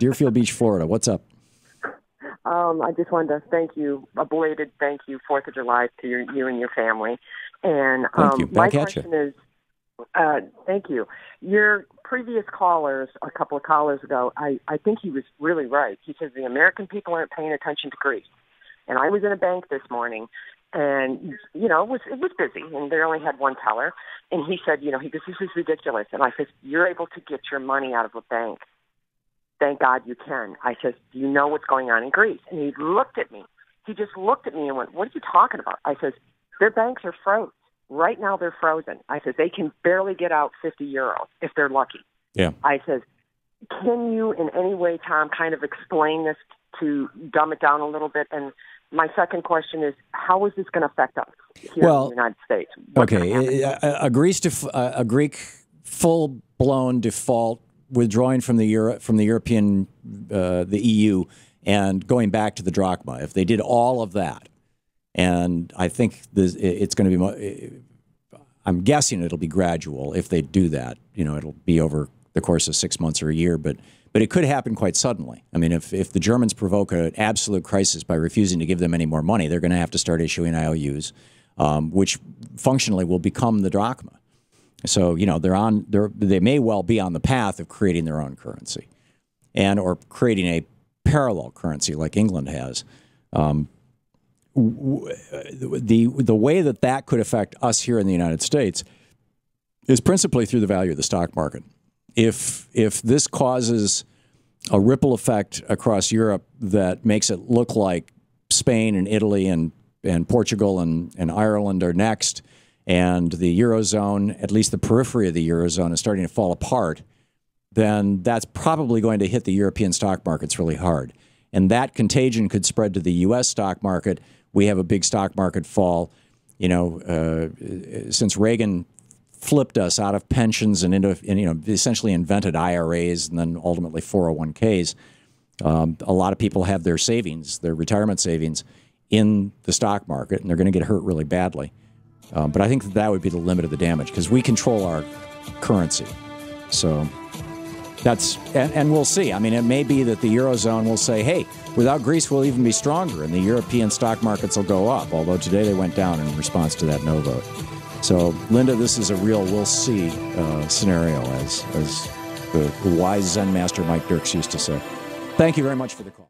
Deerfield Beach, Florida. What's up? I just wanted to thank you, a belated thank you, 4th of July to you and your family. And Thank you. my Back at you. question is, thank you. Your previous callers, a couple of callers ago, I think he was really right. He says the American people aren't paying attention to Greece. And I was in a bank this morning, and, you know, it was busy, and they only had one teller. And he said, you know, he goes, this is ridiculous. And I said, you're able to get your money out of a bank. Thank God you can. I said, do you know what's going on in Greece? And he looked at me. He just looked at me and went, what are you talking about? I said, their banks are froze. Right now they're frozen. I said, they can barely get out 50 euros if they're lucky. Yeah. I said, can you in any way, Tom, kind of explain this to dumb it down a little bit? And my second question is, how is this going to affect us here in the United States? A Greek full-blown default, withdrawing from the European, the EU, and going back to the drachma. If they did all of that, and I think it's going to be, I'm guessing it'll be gradual if they do that. You know, it'll be over the course of 6 months or a year, but it could happen quite suddenly. I mean, if the Germans provoke an absolute crisis by refusing to give them any more money, they're going to have to start issuing IOUs, which functionally will become the drachma. So, you know, they may well be on the path of creating their own currency, or creating a parallel currency like England has. The way that could affect us here in the United States is principally through the value of the stock market. If this causes a ripple effect across Europe that makes it look like Spain and Italy and Portugal and Ireland are next, and the Eurozone, at least the periphery of the Eurozone, is starting to fall apart, then that's probably going to hit the European stock markets really hard. And that contagion could spread to the U.S. stock market. We have a big stock market fall. You know, since Reagan flipped us out of pensions and essentially invented IRAs and then ultimately 401ks, a lot of people have their savings, their retirement savings, in the stock market, and they're going to get hurt really badly. But I think that would be the limit of the damage because we control our currency. So that's, and we'll see. I mean, it may be that the Eurozone will say, hey, without Greece, we'll even be stronger, and the European stock markets will go up, although today they went down in response to that no vote. So, Linda, this is a real we'll see scenario, as the wise Zen master Mike Dirks used to say. Thank you very much for the call.